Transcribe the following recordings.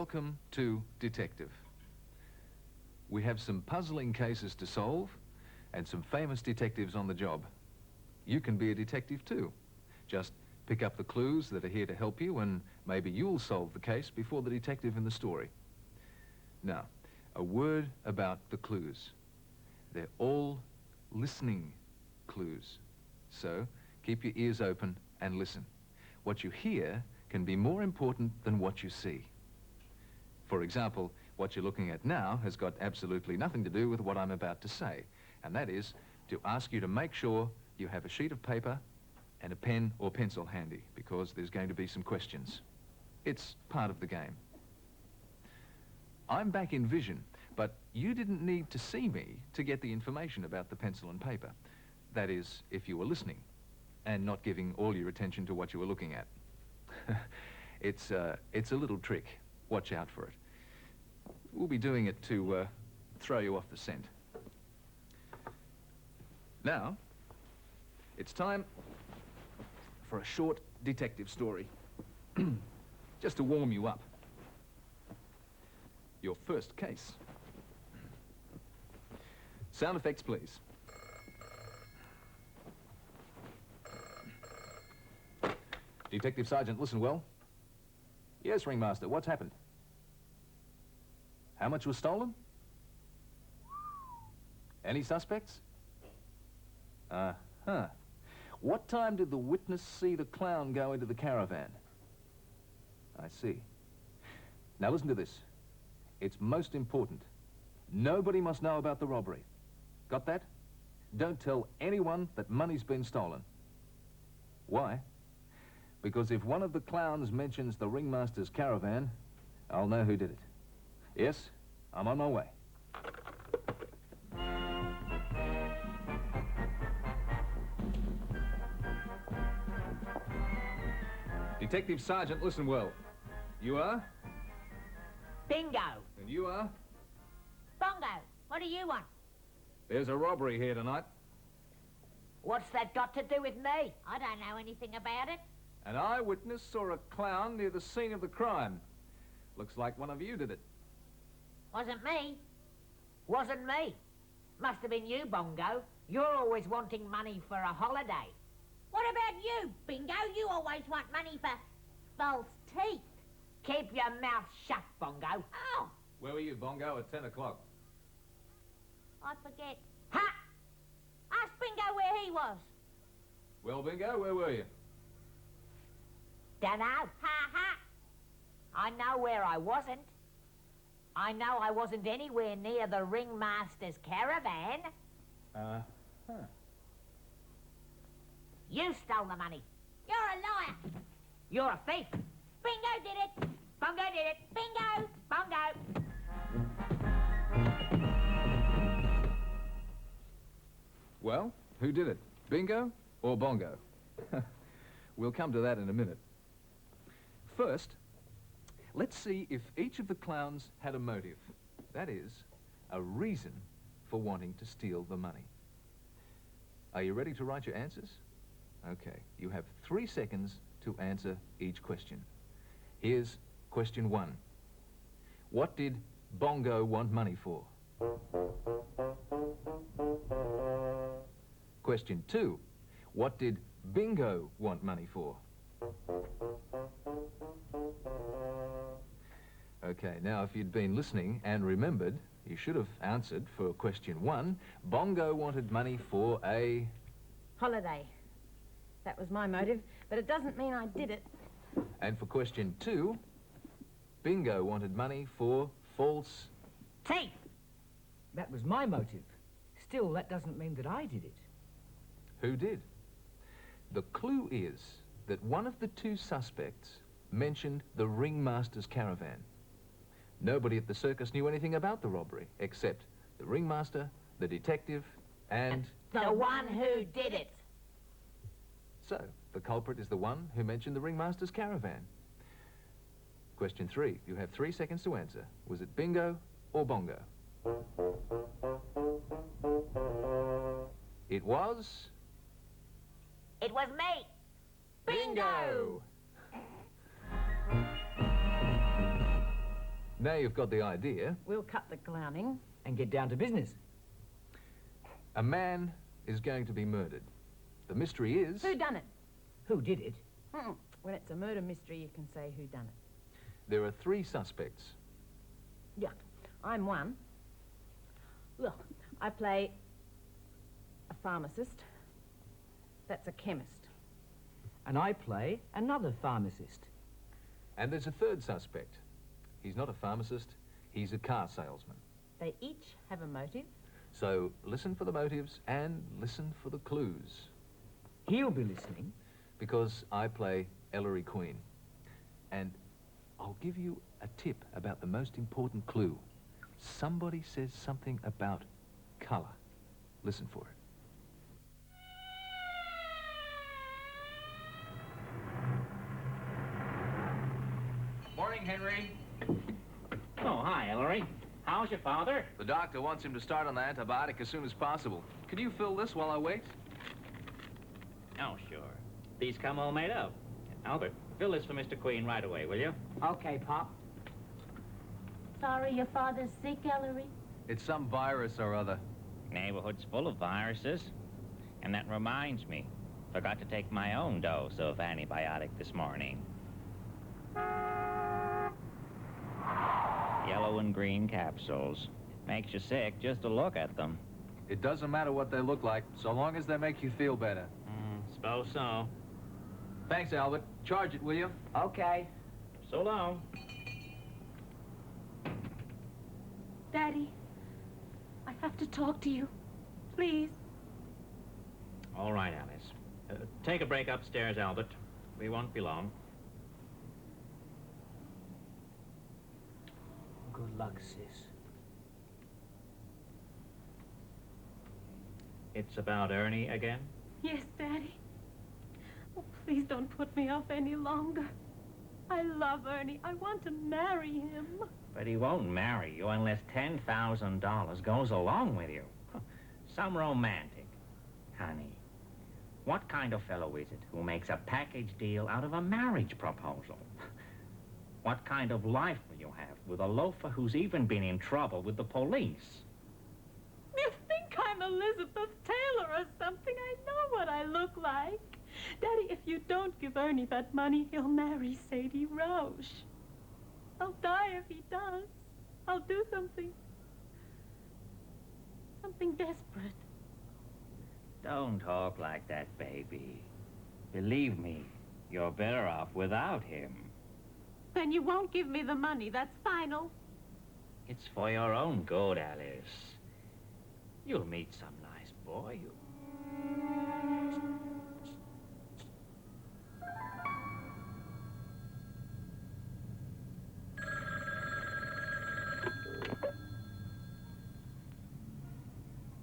Welcome to Detective. We have some puzzling cases to solve and some famous detectives on the job. You can be a detective too. Just pick up the clues that are here to help you and maybe you'll solve the case before the detective in the story. Now, a word about the clues. They're all listening clues. So, keep your ears open and listen. What you hear can be more important than what you see. For example, what you're looking at now has got absolutely nothing to do with what I'm about to say, and that is to ask you to make sure you have a sheet of paper and a pen or pencil handy, because there's going to be some questions. It's part of the game. I'm back in vision, but you didn't need to see me to get the information about the pencil and paper. That is, if you were listening and not giving all your attention to what you were looking at. It's a little trick. Watch out for it. We'll be doing it to throw you off the scent. Now, it's time for a short detective story. Just to warm you up. Your first case. Sound effects, please. Detective Sergeant, listen well. Yes, Ringmaster, what's happened? How much was stolen? Any suspects? Uh-huh. What time did the witness see the clown go into the caravan? I see. Now listen to this. It's most important. Nobody must know about the robbery. Got that? Don't tell anyone that money's been stolen. Why? Because if one of the clowns mentions the ringmaster's caravan, I'll know who did it. Yes, I'm on my way. Detective Sergeant, listen well. You are? Bingo. And you are? Bongo. What do you want? There's a robbery here tonight. What's that got to do with me? I don't know anything about it. An eyewitness saw a clown near the scene of the crime. Looks like one of you did it. Wasn't me. Wasn't me. Must have been you, Bongo. You're always wanting money for a holiday. What about you, Bingo? You always want money for false teeth. Keep your mouth shut, Bongo. Oh! Where were you, Bongo, at 10 o'clock? I forget. Ha! Ask Bingo where he was. Well, Bingo, where were you? Dunno. Ha ha! I know where I wasn't. I know I wasn't anywhere near the ringmaster's caravan. Huh. You stole the money. You're a liar. You're a thief. Bingo did it. Bongo did it. Bingo. Bongo. Well, who did it? Bingo or Bongo? We'll come to that in a minute. First, let's see if each of the clowns had a motive. That is, a reason for wanting to steal the money. Are you ready to write your answers? Okay, you have 3 seconds to answer each question. Here's question 1. What did Bongo want money for? Question 2. What did Bingo want money for? Okay, now if you'd been listening and remembered, you should have answered for question 1. Bongo wanted money for a... holiday. That was my motive, but it doesn't mean I did it. And for question 2, Bingo wanted money for false... Teeth. That was my motive. Still, that doesn't mean that I did it. Who did? The clue is that one of the 2 suspects mentioned the ringmaster's caravan. Nobody at the circus knew anything about the robbery, except the ringmaster, the detective, and... The one who did it. So, the culprit is the one who mentioned the ringmaster's caravan. Question 3. You have 3 seconds to answer. Was it Bingo or Bongo? It was... It was me. Bingo! Now you've got the idea. We'll cut the clowning. And get down to business. A man is going to be murdered. The mystery is... Who done it? Who did it? When it's a murder mystery, you can say who done it. There are 3 suspects. Yeah, I'm one. Look, I play a pharmacist. That's a chemist. And I play another pharmacist. And there's a 3rd suspect. He's not a pharmacist, he's a car salesman. They each have a motive. So listen for the motives and listen for the clues. He'll be listening. Because I play Ellery Queen. And I'll give you a tip about the most important clue. Somebody says something about colour. Listen for it. Morning, Henry. Oh, hi, Ellery. How's your father? The doctor wants him to start on the antibiotic as soon as possible. Can you fill this while I wait? Oh, sure. These come all made up. Albert, fill this for Mr. Queen right away, will you? Okay, Pop. Sorry your father's sick, Ellery. It's some virus or other. Neighborhood's full of viruses. And that reminds me. Forgot to take my own dose of antibiotic this morning. Yellow and green capsules. Makes you sick just to look at them. It doesn't matter what they look like, so long as they make you feel better. Suppose so. Thanks, Albert. Charge it, will you? Okay. So long. Daddy, I have to talk to you. Please. All right, Alice. Take a break upstairs, Albert. We won't be long. Good luck, sis. It's about Ernie again? Yes, Daddy. Oh, please don't put me off any longer. I love Ernie. I want to marry him. But he won't marry you unless $10,000 goes along with you. Some romantic. Honey, what kind of fellow is it who makes a package deal out of a marriage proposal? What kind of life will you have with a loafer who's even been in trouble with the police? You think I'm Elizabeth Taylor or something? I know what I look like. Daddy, if you don't give Ernie that money, he'll marry Sadie Roche. I'll die if he does. I'll do something desperate. Don't talk like that, baby. Believe me, you're better off without him. Then you won't give me the money. That's final. It's for your own good, Alice. You'll meet some nice boy who...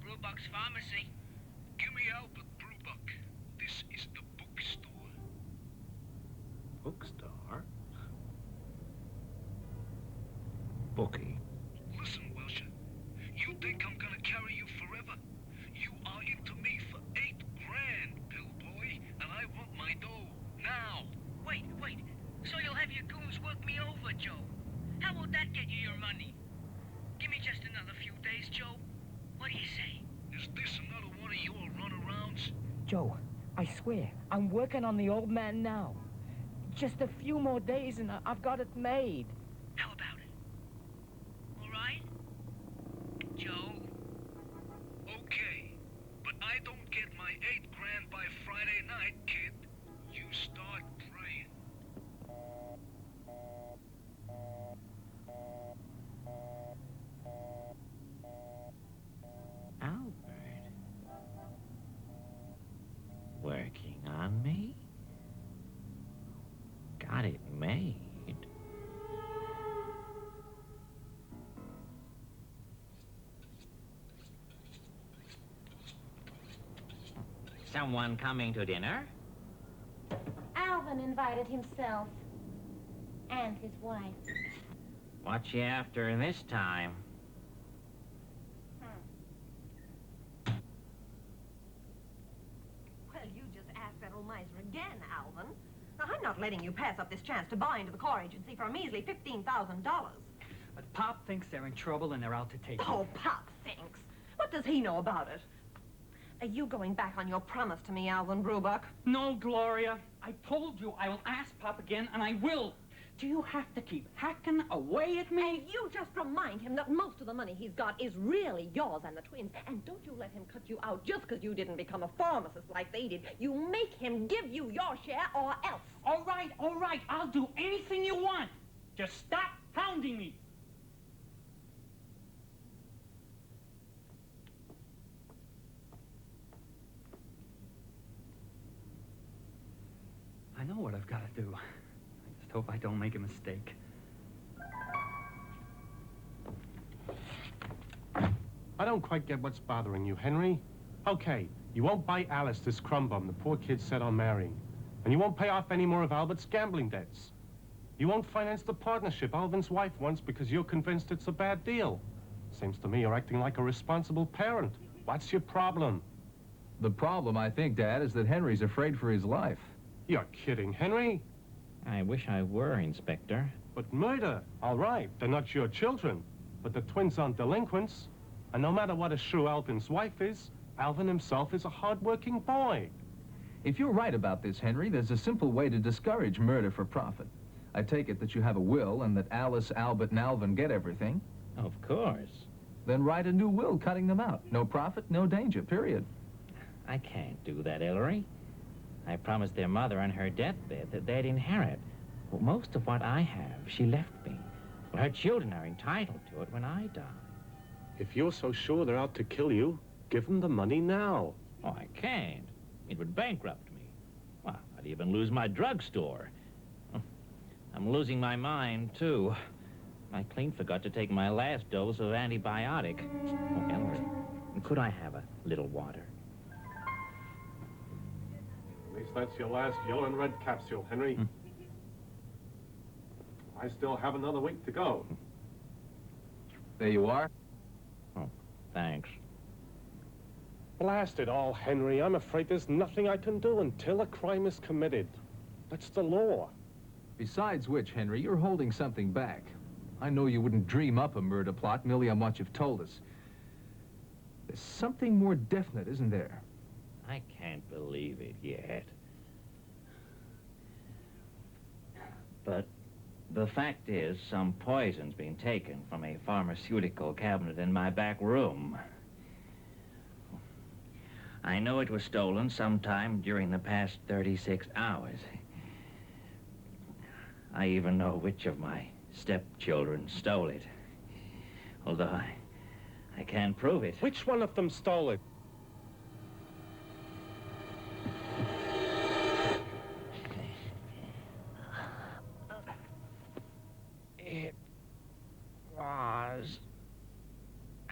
Brewbuck's Pharmacy. Give me Albert Brewbuck. This is the bookstore. Bookstore? Bookie. Listen, Wilshire. You think I'm gonna carry you forever? You are into me for $8,000, Pillboy, and I want my dough now. Wait. So you'll have your goons work me over, Joe? How will that get you your money? Give me just another few days, Joe. What do you say? Is this another one of your runarounds? Joe, I swear, I'm working on the old man now. Just a few more days and I've got it made. How about it? All right? Joe? Okay, but I don't get my $8,000 by Friday night, kid. You start praying. Albert? Working on me? Got it made. Someone coming to dinner? Alvin invited himself. And his wife. What you after this time? Well, you just asked that old miser again, Alvin. Now, I'm not letting you pass up this chance to buy into the car agency for a measly $15,000. Pop thinks they're in trouble and they're out to take Oh, you. Pop thinks. What does he know about it? Are you going back on your promise to me, Alvin Brubuck? No, Gloria. I told you I will ask Pop again, and I will. Do you have to keep hacking away at me? And you just remind him that most of the money he's got is really yours and the twins. And don't you let him cut you out just because you didn't become a pharmacist like they did. You make him give you your share or else. All right. I'll do anything you want. Just stop hounding me. I know what I've got to do. I just hope I don't make a mistake. I don't quite get what's bothering you, Henry. Okay, you won't buy Alice this crumb bum the poor kid set on marrying. And you won't pay off any more of Albert's gambling debts. You won't finance the partnership Alvin's wife wants because you're convinced it's a bad deal. Seems to me you're acting like a responsible parent. What's your problem? The problem, I think, Dad, is that Henry's afraid for his life. You're kidding, Henry. I wish I were, Inspector. But murder, all right, they're not your children. But the twins aren't delinquents. And no matter what a shrew Alvin's wife is, Alvin himself is a hard-working boy. If you're right about this, Henry, there's a simple way to discourage murder for profit. I take it that you have a will and that Alice, Albert, and Alvin get everything. Of course. Then write a new will cutting them out. No profit, no danger, period. I can't do that, Ellery. I promised their mother on her deathbed that they'd inherit. Well, most of what I have, she left me. Well, her children are entitled to it when I die. If you're so sure they're out to kill you, give them the money now. Oh, I can't. It would bankrupt me. Well, I'd even lose my drugstore. I'm losing my mind, too. I clean forgot to take my last dose of antibiotic. Oh, Ellery, could I have a little water? At least that's your last yellow and red capsule, Henry. I still have another week to go. There you are. Oh, thanks. Blast it all, Henry. I'm afraid there's nothing I can do until a crime is committed. That's the law. Besides which, Henry, you're holding something back. I know you wouldn't dream up a murder plot merely on what you've told us. There's something more definite, isn't there? I can't believe it yet. But the fact is, some poison's been taken from a pharmaceutical cabinet in my back room. I know it was stolen sometime during the past 36 hours. I even know which of my stepchildren stole it. Although I can't prove it. Which one of them stole it? It was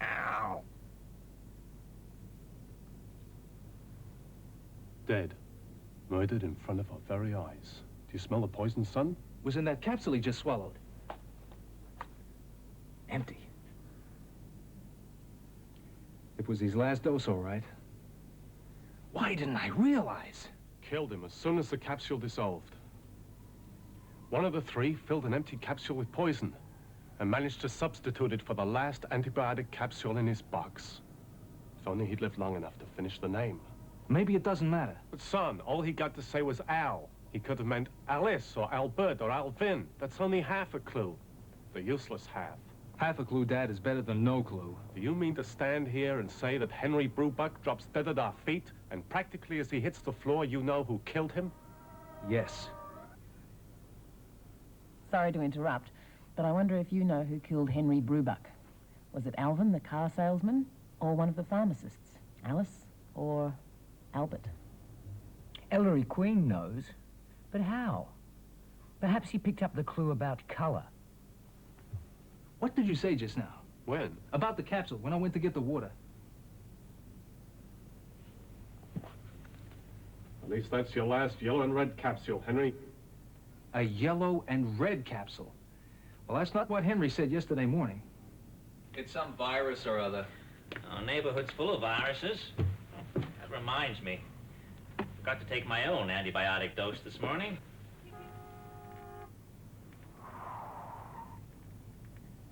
Al. Dead. Murdered in front of our very eyes. Do you smell the poison, son? Was in that capsule he just swallowed. Empty. It was his last dose, all right. Why didn't I realize? Killed him as soon as the capsule dissolved. One of the three filled an empty capsule with poison and managed to substitute it for the last antibiotic capsule in his box. If only he'd lived long enough to finish the name. Maybe it doesn't matter. But son, all he got to say was Al. He could have meant Alice or Albert or Alvin. That's only half a clue. The useless half. Half a clue, Dad, is better than no clue. Do you mean to stand here and say that Henry Brubuck drops dead at our feet, and practically as he hits the floor, you know who killed him? Yes. Sorry to interrupt, but I wonder if you know who killed Henry Brubuck. Was it Alvin, the car salesman, or one of the pharmacists? Alice or Albert? Ellery Queen knows, but how? Perhaps he picked up the clue about color. What did you say just now? When? About the capsule, when I went to get the water. At least that's your last yellow and red capsule, Henry. A yellow and red capsule. Well, that's not what Henry said yesterday morning. It's some virus or other. Our neighborhood's full of viruses. Oh, that reminds me. Forgot to take my own antibiotic dose this morning.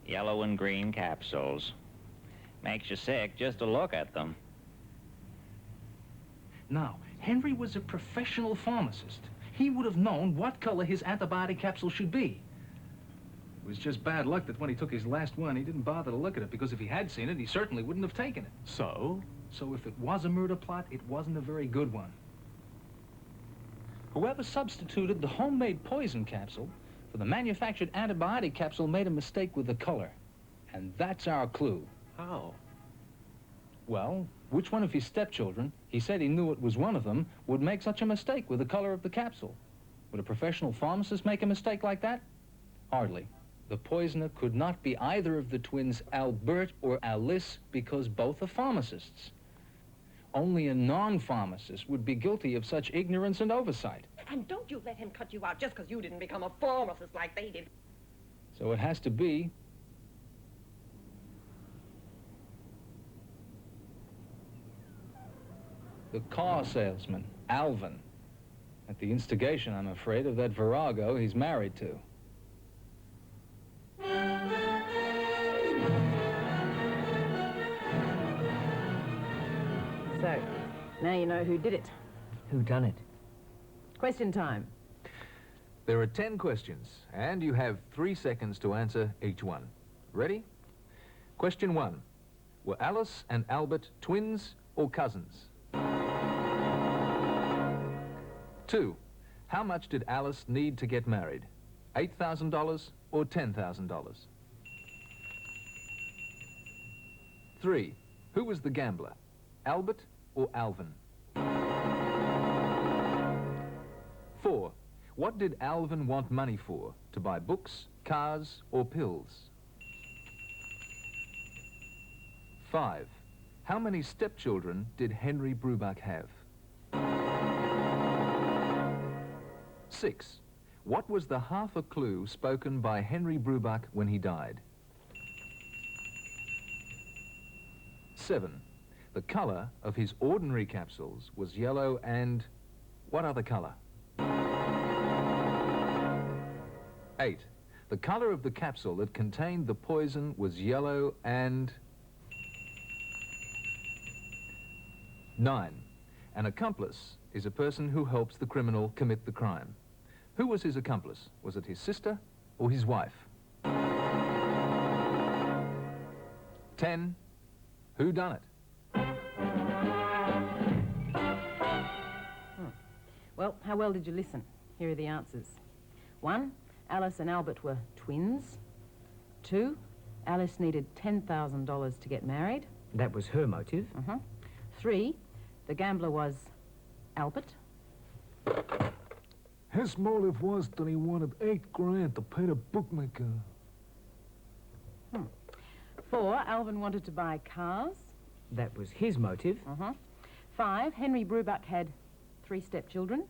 Yellow and green capsules. Makes you sick just to look at them. Now, Henry was a professional pharmacist. He would have known what color his antibiotic capsule should be. It was just bad luck that when he took his last one, he didn't bother to look at it, because if he had seen it, he certainly wouldn't have taken it. So? So if it was a murder plot, it wasn't a very good one. Whoever substituted the homemade poison capsule for the manufactured antibiotic capsule made a mistake with the color. And that's our clue. How? Well, which one of his stepchildren, he said he knew it was one of them, would make such a mistake with the color of the capsule? Would a professional pharmacist make a mistake like that? Hardly. The poisoner could not be either of the twins Albert or Alice, because both are pharmacists. Only a non-pharmacist would be guilty of such ignorance and oversight. And don't you let him cut you out just because you didn't become a pharmacist like they did. So it has to be the car salesman, Alvin. At the instigation, I'm afraid, of that virago he's married to. So, now you know who did it. Who done it? Question time. There are 10 questions, and you have 3 seconds to answer each one. Ready? Question 1. Were Alice and Albert twins or cousins? 2. How much did Alice need to get married? $8,000 or $10,000? 3. Who was the gambler? Albert or Alvin? 4. What did Alvin want money for? To buy books, cars, or pills? 5. How many stepchildren did Henry Bruback have? 6. What was the half a clue spoken by Henry Bruback when he died? 7. The color of his ordinary capsules was yellow and what other color? 8. The color of the capsule that contained the poison was yellow and 9. An accomplice is a person who helps the criminal commit the crime. Who was his accomplice? Was it his sister or his wife? 10. Who done it? Well, how well did you listen? Here are the answers. 1. Alice and Albert were twins. 2. Alice needed $10,000 to get married. That was her motive. 3. The gambler was Albert. His motive was that he wanted $8,000 to pay the bookmaker. 4. Alvin wanted to buy cars. That was his motive. 5. Henry Bruback had 3 stepchildren.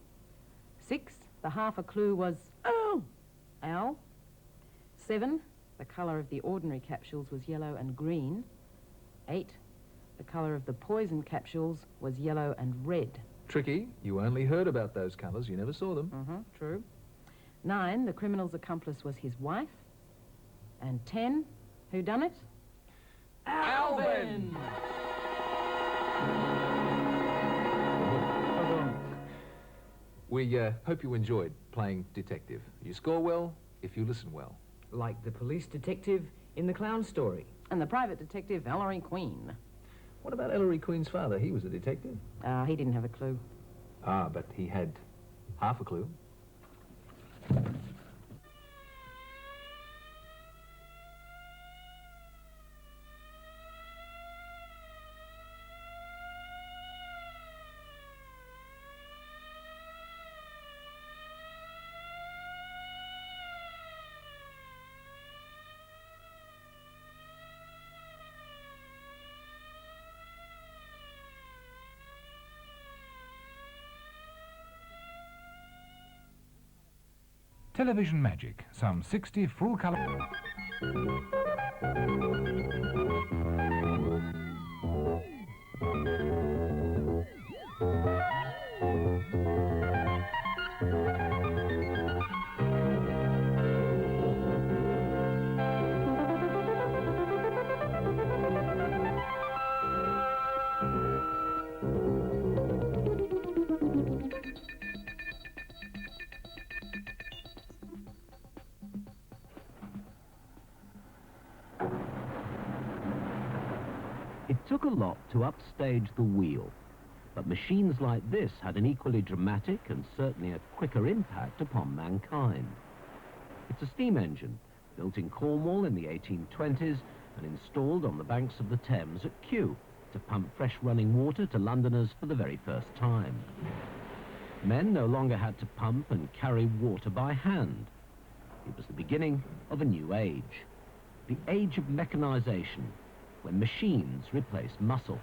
6. The half a clue was Al. 7. The colour of the ordinary capsules was yellow and green. 8. The colour of the poison capsules was yellow and red. Tricky. You only heard about those colors. You never saw them. True. 9. The criminal's accomplice was his wife. And 10. Who done it? Alvin! We hope you enjoyed playing detective. You score well if you listen well. Like the police detective in the clown story. And the private detective, Ellery Queen. What about Ellery Queen's father? He was a detective. He didn't have a clue. Ah, but he had half a clue. Television Magic, some 60 full-color... It took a lot to upstage the wheel, but machines like this had an equally dramatic and certainly a quicker impact upon mankind. It's a steam engine, built in Cornwall in the 1820s and installed on the banks of the Thames at Kew to pump fresh running water to Londoners for the very first time. Men no longer had to pump and carry water by hand. It was the beginning of a new age, the age of mechanization, when machines replaced muscle.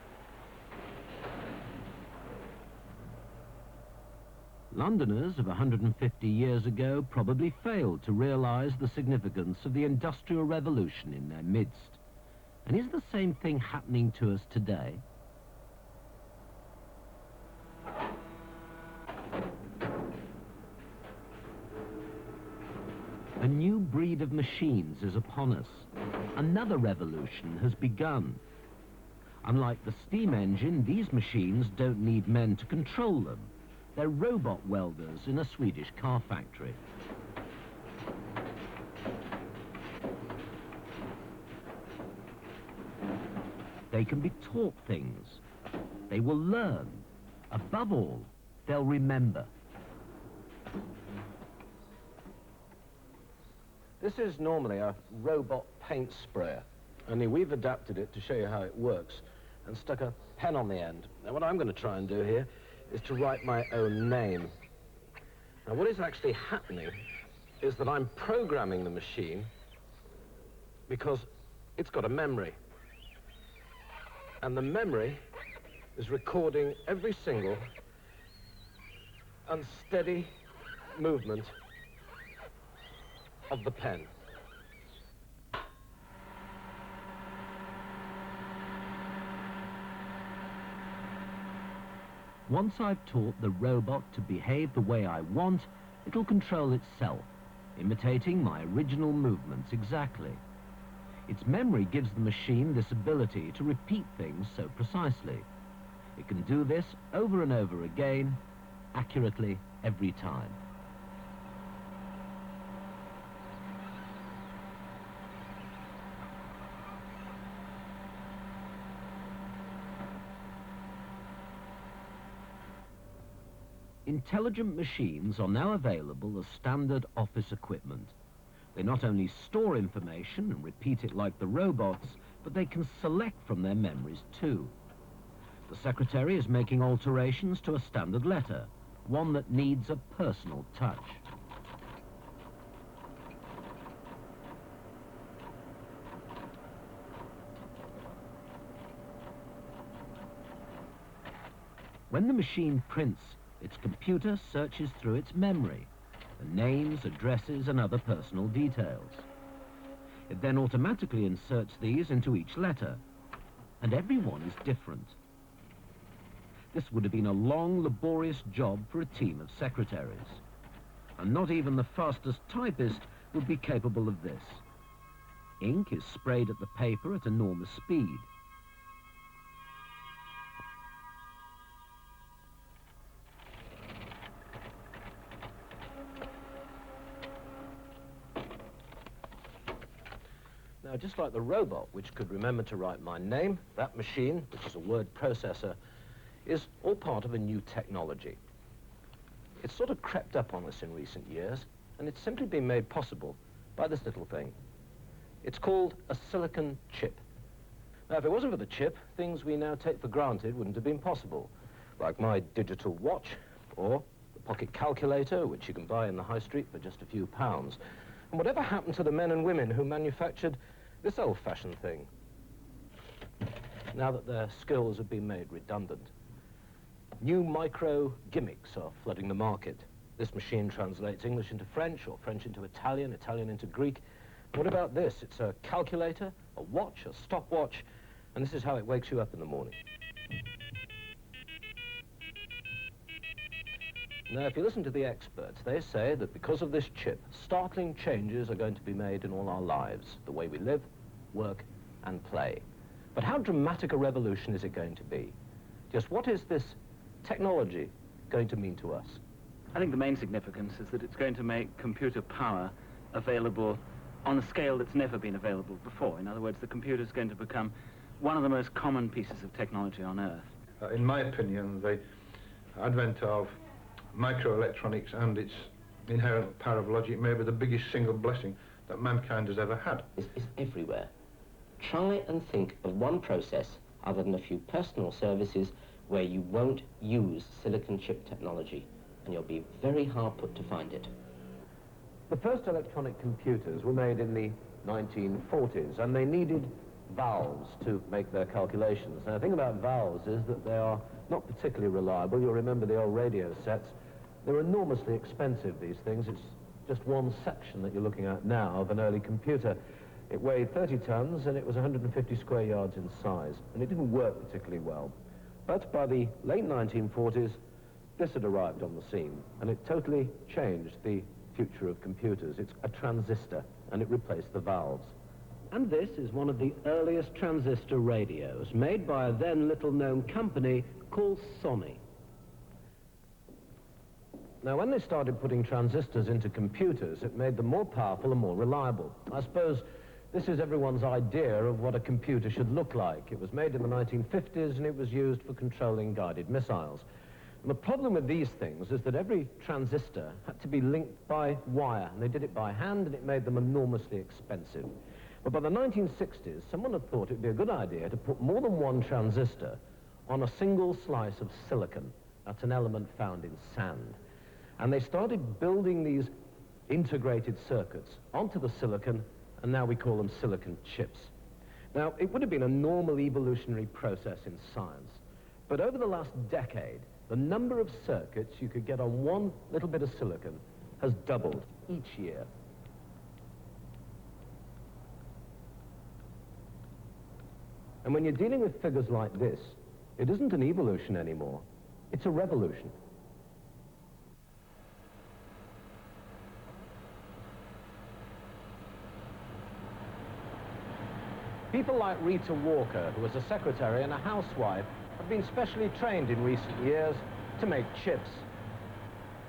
Londoners of 150 years ago probably failed to realize the significance of the Industrial Revolution in their midst. And is the same thing happening to us today? A new breed of machines is upon us. Another revolution has begun. Unlike the steam engine, these machines don't need men to control them. They're robot welders in a Swedish car factory. They can be taught things. They will learn. Above all, they'll remember. This is normally a robot paint sprayer, only we've adapted it to show you how it works and stuck a pen on the end. Now what I'm going to try and do here is to write my own name. Now what is actually happening is that I'm programming the machine because it's got a memory. And the memory is recording every single unsteady movement of the pen. Once I've taught the robot to behave the way I want, it'll control itself, imitating my original movements exactly. Its memory gives the machine this ability to repeat things so precisely. It can do this over and over again, accurately every time. Intelligent machines are now available as standard office equipment. They not only store information and repeat it like the robots, but they can select from their memories too. The secretary is making alterations to a standard letter, one that needs a personal touch. When the machine prints, its computer searches through its memory, the names, addresses, and other personal details. It then automatically inserts these into each letter, and every one is different. This would have been a long, laborious job for a team of secretaries, and not even the fastest typist would be capable of this. Ink is sprayed at the paper at enormous speed. Now, just like the robot, which could remember to write my name, that machine, which is a word processor, is all part of a new technology. It's sort of crept up on us in recent years, and it's simply been made possible by this little thing. It's called a silicon chip. Now, if it wasn't for the chip, things we now take for granted wouldn't have been possible, like my digital watch, or the pocket calculator, which you can buy in the high street for just a few pounds. And whatever happened to the men and women who manufactured this old-fashioned thing, now that their skills have been made redundant? New micro gimmicks are flooding the market. This machine translates English into French, or French into Italian, Italian into Greek. What about this? It's a calculator, a watch, a stopwatch, and this is how it wakes you up in the morning. Now, if you listen to the experts, they say that because of this chip, startling changes are going to be made in all our lives, the way we live, work, and play. But how dramatic a revolution is it going to be? Just what is this technology going to mean to us? I think the main significance is that it's going to make computer power available on a scale that's never been available before. In other words, the computer's going to become one of the most common pieces of technology on Earth. In my opinion, the advent of microelectronics and its inherent power of logic may be the biggest single blessing that mankind has ever had. It's everywhere. Try and think of one process other than a few personal services where you won't use silicon chip technology, and you'll be very hard put to find it. The first electronic computers were made in the 1940s, and they needed valves to make their calculations. Now, the thing about valves is that they are not particularly reliable. You'll remember the old radio sets. They're enormously expensive, these things. It's just one section that you're looking at now of an early computer. It weighed 30 tons, and it was 150 square yards in size, and it didn't work particularly well. But by the late 1940s, this had arrived on the scene, and it totally changed the future of computers. It's a transistor, and it replaced the valves. And this is one of the earliest transistor radios, made by a then little-known company called Sony. Now, when they started putting transistors into computers, it made them more powerful and more reliable. I suppose this is everyone's idea of what a computer should look like. It was made in the 1950s, and it was used for controlling guided missiles. And the problem with these things is that every transistor had to be linked by wire, and they did it by hand, and it made them enormously expensive. But by the 1960s, someone had thought it'd be a good idea to put more than one transistor on a single slice of silicon. That's an element found in sand. And they started building these integrated circuits onto the silicon, and now we call them silicon chips. Now, it would have been a normal evolutionary process in science, but over the last decade, the number of circuits you could get on one little bit of silicon has doubled each year. And when you're dealing with figures like this, it isn't an evolution anymore, it's a revolution. People like Rita Walker, who was a secretary and a housewife, have been specially trained in recent years to make chips.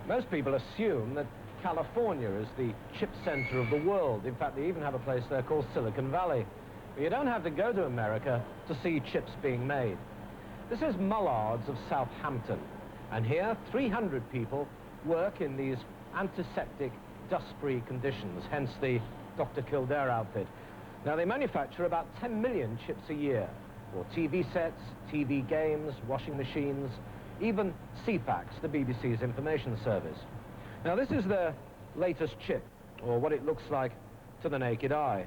Most people assume that California is the chip center of the world. In fact, they even have a place there called Silicon Valley. But you don't have to go to America to see chips being made. This is Mullards of Southampton, and here 300 people work in these antiseptic, dust-free conditions, hence the Dr. Kildare outfit. Now, they manufacture about 10 million chips a year for TV sets, TV games, washing machines, even CPAX, the BBC's information service. Now, this is their latest chip, or what it looks like to the naked eye.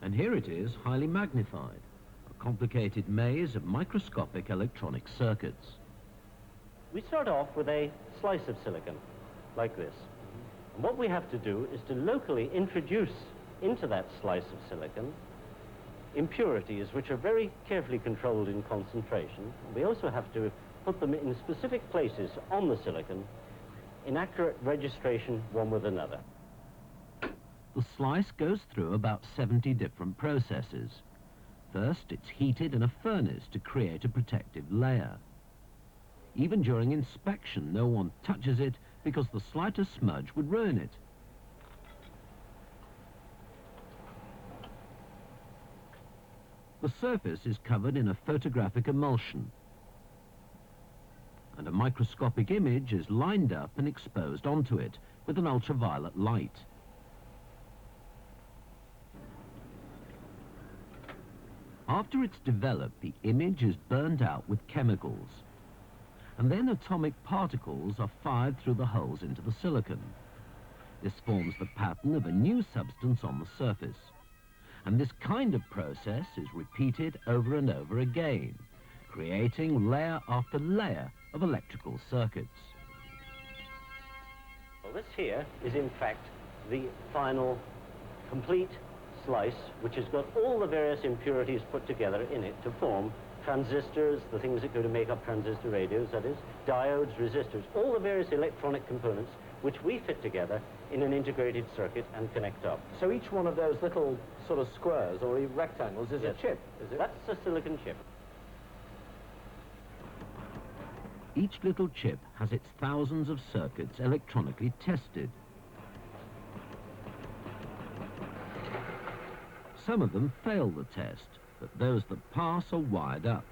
And here it is, highly magnified, a complicated maze of microscopic electronic circuits. We start off with a slice of silicon, like this. And what we have to do is to locally introduce into that slice of silicon impurities which are very carefully controlled in concentration. We also have to put them in specific places on the silicon in accurate registration one with another. The slice goes through about 70 different processes. First, it's heated in a furnace to create a protective layer. Even during inspection, no one touches it because the slightest smudge would ruin it. The surface is covered in a photographic emulsion, and a microscopic image is lined up and exposed onto it with an ultraviolet light. After it's developed, the image is burned out with chemicals, and then atomic particles are fired through the holes into the silicon. This forms the pattern of a new substance on the surface, and this kind of process is repeated over and over again, creating layer after layer of electrical circuits. Well, this here is in fact the final complete slice, which has got all the various impurities put together in it to form transistors, the things that go to make up transistor radios, that is, diodes, resistors, all the various electronic components which we fit together in an integrated circuit and connect up. So each one of those little sort of squares or rectangles is Yes. a chip, is it? That's a silicon chip. Each little chip has its thousands of circuits electronically tested. Some of them fail the test, but those that pass are wired up.